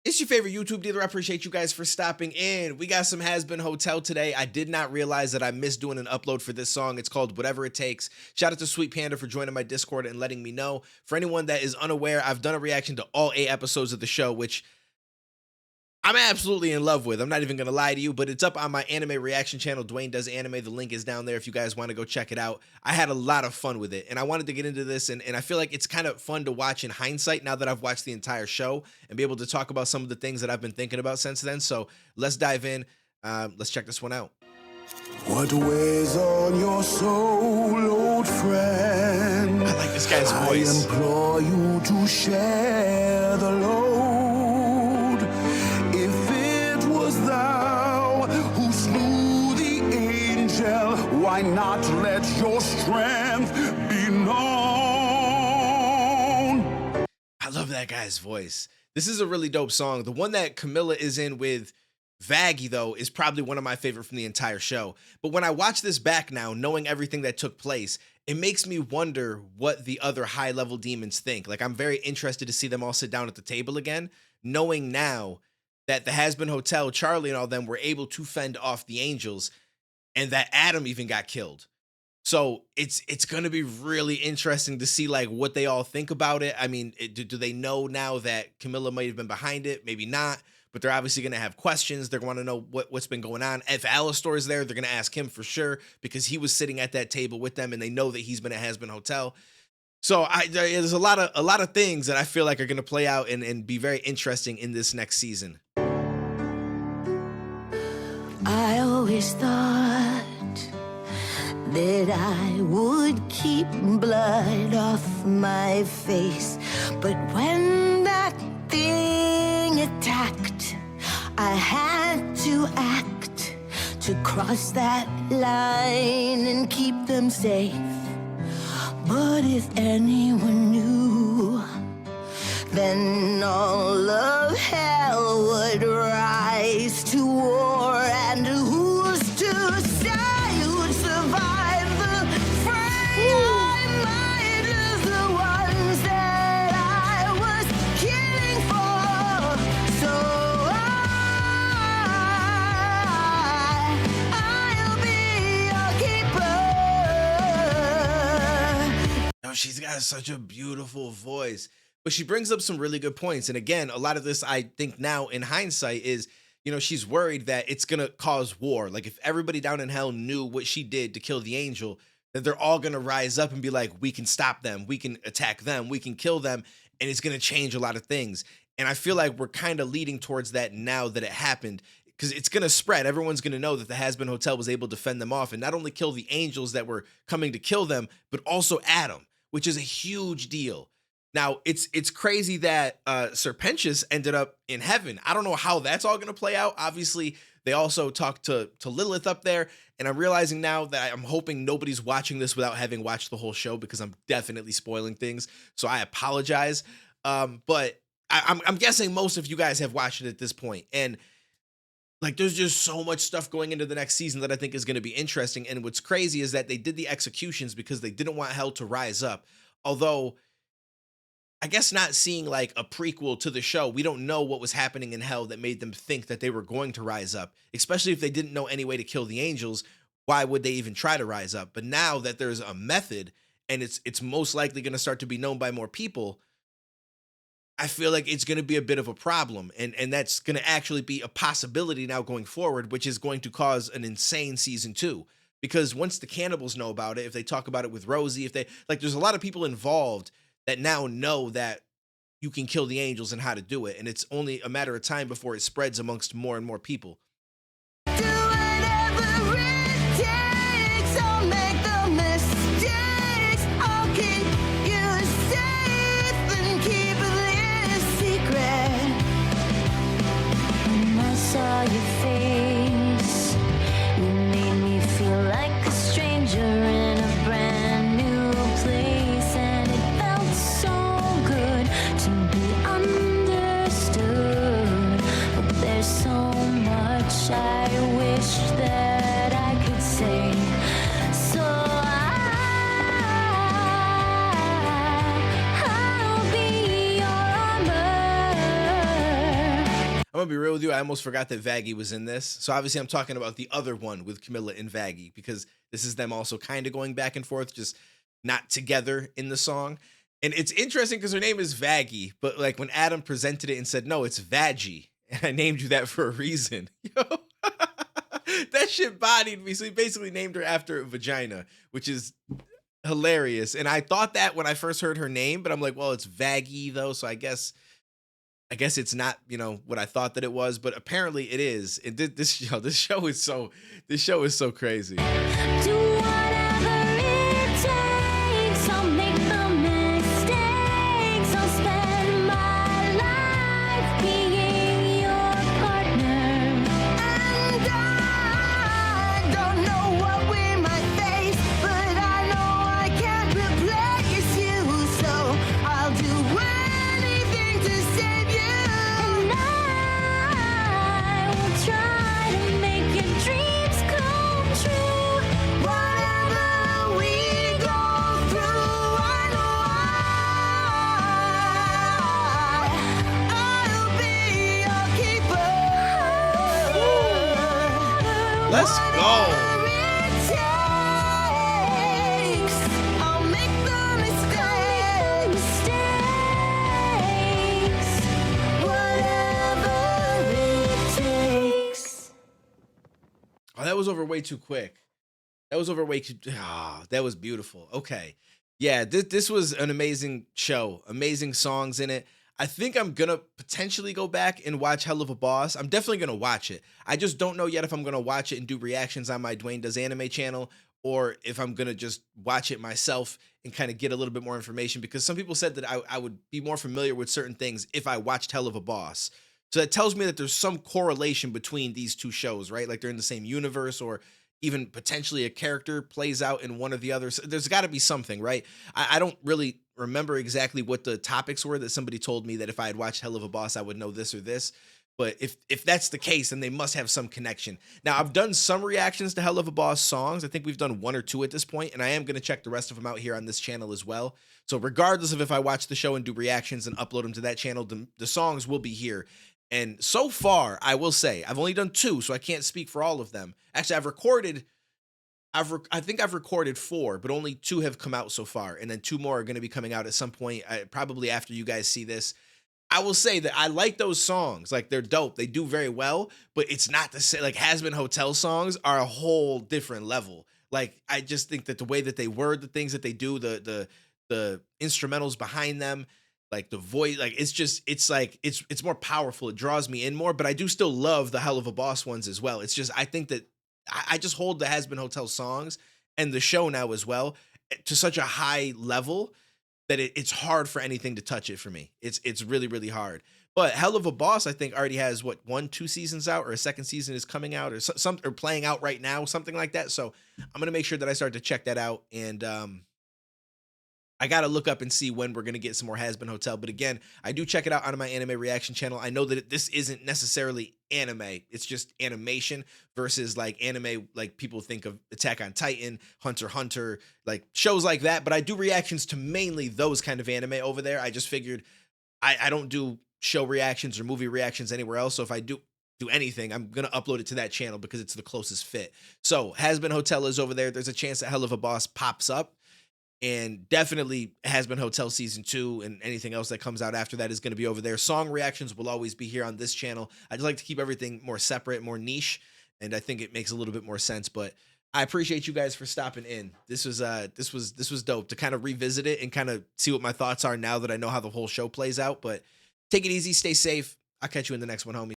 It's your favorite YouTube dealer. I appreciate you guys for stopping in. We got some Hazbin Hotel today. I did not realize that I missed doing an upload for this song. It's called Whatever It Takes. Shout out to Sweet Panda for joining my Discord and letting me know. For anyone that is unaware, I've done a reaction to all 8 episodes of the show, which I'm absolutely in love with. I'm not even going to lie to you, but it's up on my anime reaction channel, Duane Does Anime. The link is down there if you guys want to go check it out. I had a lot of fun with it, and I wanted to get into this, and I feel like it's kind of fun to watch in hindsight now that I've watched the entire show and be able to talk about some of the things that I've been thinking about since then. So let's dive in. Let's check this one out. What weighs on your soul, old friend? I like this guy's voice. I implore you to share the load. If it was thou who slew the angel, why not let your strength be known? I love that guy's voice. This is a really dope song. The one that Camilla is in with Vaggie, though, is probably one of my favorite from the entire show. But when I watch this back now, knowing everything that took place, it makes me wonder what the other high-level demons think. Like, I'm very interested to see them all sit down at the table again, knowing now that the Hazbin Hotel, Charlie and all them were able to fend off the angels, and that Adam even got killed. So it's going to be really interesting to see like what they all think about it. I mean, do they know now that Camilla might have been behind it? Maybe not. But they're obviously going to have questions. They're going to know what's been going on. If Alistor's there, they're going to ask him for sure because he was sitting at that table with them and they know that he's been at Hazbin Hotel. So there's a lot of things that I feel like are going to play out and be very interesting in this next season. I always thought that I would keep blood off my face, but when that thing attacked, I had to act to cross that line and keep them safe. But if anyone knew, then all of hell would rise to war, and who's to say who'd survive the fray? I might lose the ones that I was killing for, so I'll be your keeper. Oh, she's got such a beautiful voice. But she brings up some really good points. And again, a lot of this, I think now in hindsight is, you know, she's worried that it's going to cause war. Like if everybody down in hell knew what she did to kill the angel, that they're all going to rise up and be like, we can stop them. We can attack them. We can kill them. And it's going to change a lot of things. And I feel like we're kind of leading towards that now that it happened, because it's going to spread. Everyone's going to know that the Hazbin Hotel was able to fend them off and not only kill the angels that were coming to kill them, but also Adam, which is a huge deal. Now, it's crazy that Serpentius ended up in heaven. I don't know how that's all going to play out. Obviously, they also talked to Lilith up there, and I'm realizing now that I'm hoping nobody's watching this without having watched the whole show because I'm definitely spoiling things, so I apologize. But I'm guessing most of you guys have watched it at this point, and like there's just so much stuff going into the next season that I think is going to be interesting. And what's crazy is that they did the executions because they didn't want hell to rise up, although I guess not seeing like a prequel to the show, we don't know what was happening in hell that made them think that they were going to rise up, especially if they didn't know any way to kill the angels. Why would they even try to rise up? But now that there's a method and it's most likely going to start to be known by more people, I feel like it's going to be a bit of a problem. And that's going to actually be a possibility now going forward, which is going to cause an insane season 2. Because once the cannibals know about it, if they talk about it with Rosie, if they like, there's a lot of people involved that now know that you can kill the angels and how to do it. And it's only a matter of time before it spreads amongst more and more people. Do whatever it takes, I'll make the mistakes, I'll keep you safe and keep this secret. When I saw your face, you made me feel like a stranger in a brand new place, and it felt so good to be understood. But there's so much I'm gonna be real with you. I almost forgot that Vaggie was in this. So obviously, I'm talking about the other one with Camilla and Vaggie because this is them also kind of going back and forth, just not together in the song. And it's interesting because her name is Vaggie, but like when Adam presented it and said, "No, it's Vaggie," and I named you that for a reason. Yo, that shit bodied me. So he basically named her after a vagina, which is hilarious. And I thought that when I first heard her name, but I'm like, well, it's Vaggie though, so I guess it's not, what I thought that it was, but apparently it is. And this show is so crazy. Do whatever it takes. I'll make the mistakes. I'll spend my life being your partner. And I don't know what we might face, but I know I can't replace you. So I'll do anything to save you. And I will try to make your dreams come true. Whatever we go through, I know I'll be your keeper. Let's go. Whatever it takes, I'll make the mistakes. Whatever it takes. Oh, that was over way too quick. That was over way too. Ah, that was beautiful. Okay. Yeah, this was an amazing show. Amazing songs in it. I think I'm gonna potentially go back and watch Hell of a Boss. I'm definitely gonna watch it. I just don't know yet if I'm gonna watch it and do reactions on my Dwayne Does Anime channel, or if I'm gonna just watch it myself and kind of get a little bit more information, because some people said that I would be more familiar with certain things if I watched Hell of a Boss. So that tells me that there's some correlation between these two shows, right? Like they're in the same universe, or even potentially a character plays out in one of the others. There's got to be something, right? I don't really remember exactly what the topics were that somebody told me that if I had watched Hell of a Boss, I would know this or this. But if that's the case, then they must have some connection. Now, I've done some reactions to Hell of a Boss songs. I think we've done one or two at this point, and I am going to check the rest of them out here on this channel as well. So regardless of if I watch the show and do reactions and upload them to that channel, the songs will be here. And so far, I will say, I've only done two, so I can't speak for all of them. Actually, I think I've recorded four, but only two have come out so far. And then two more are going to be coming out at some point, probably after you guys see this. I will say that I like those songs. Like, they're dope. They do very well, but it's not the same. Like, Hazbin Hotel songs are a whole different level. Like, I just think that the way that they word the things that they do, the instrumentals behind them, like the voice, like it's more powerful. It draws me in more, but I do still love the Hell of a Boss ones as well. It's just, I think that I just hold the Hazbin Hotel songs and the show now as well to such a high level that it's hard for anything to touch it for me. It's really, really hard. But Hell of a Boss, I think, already has 2 seasons out, or a second season is coming out, or or playing out right now, something like that. So I'm gonna make sure that I start to check that out. And I got to look up and see when we're going to get some more Hazbin Hotel. But again, I do check it out on my anime reaction channel. I know that this isn't necessarily anime. It's just animation versus like anime, like people think of Attack on Titan, Hunter x Hunter, like shows like that. But I do reactions to mainly those kind of anime over there. I just figured I don't do show reactions or movie reactions anywhere else. So if I do anything, I'm going to upload it to that channel because it's the closest fit. So Hazbin Hotel is over there. There's a chance that Hell of a Boss pops up. And definitely Hazbin Hotel Season 2 and anything else that comes out after that is going to be over there. Song reactions will always be here on this channel. I just like to keep everything more separate, more niche, and I think it makes a little bit more sense. But I appreciate you guys for stopping in. This was dope to kind of revisit it and kind of see what my thoughts are now that I know how the whole show plays out. But take it easy, stay safe. I'll catch you in the next one, homie.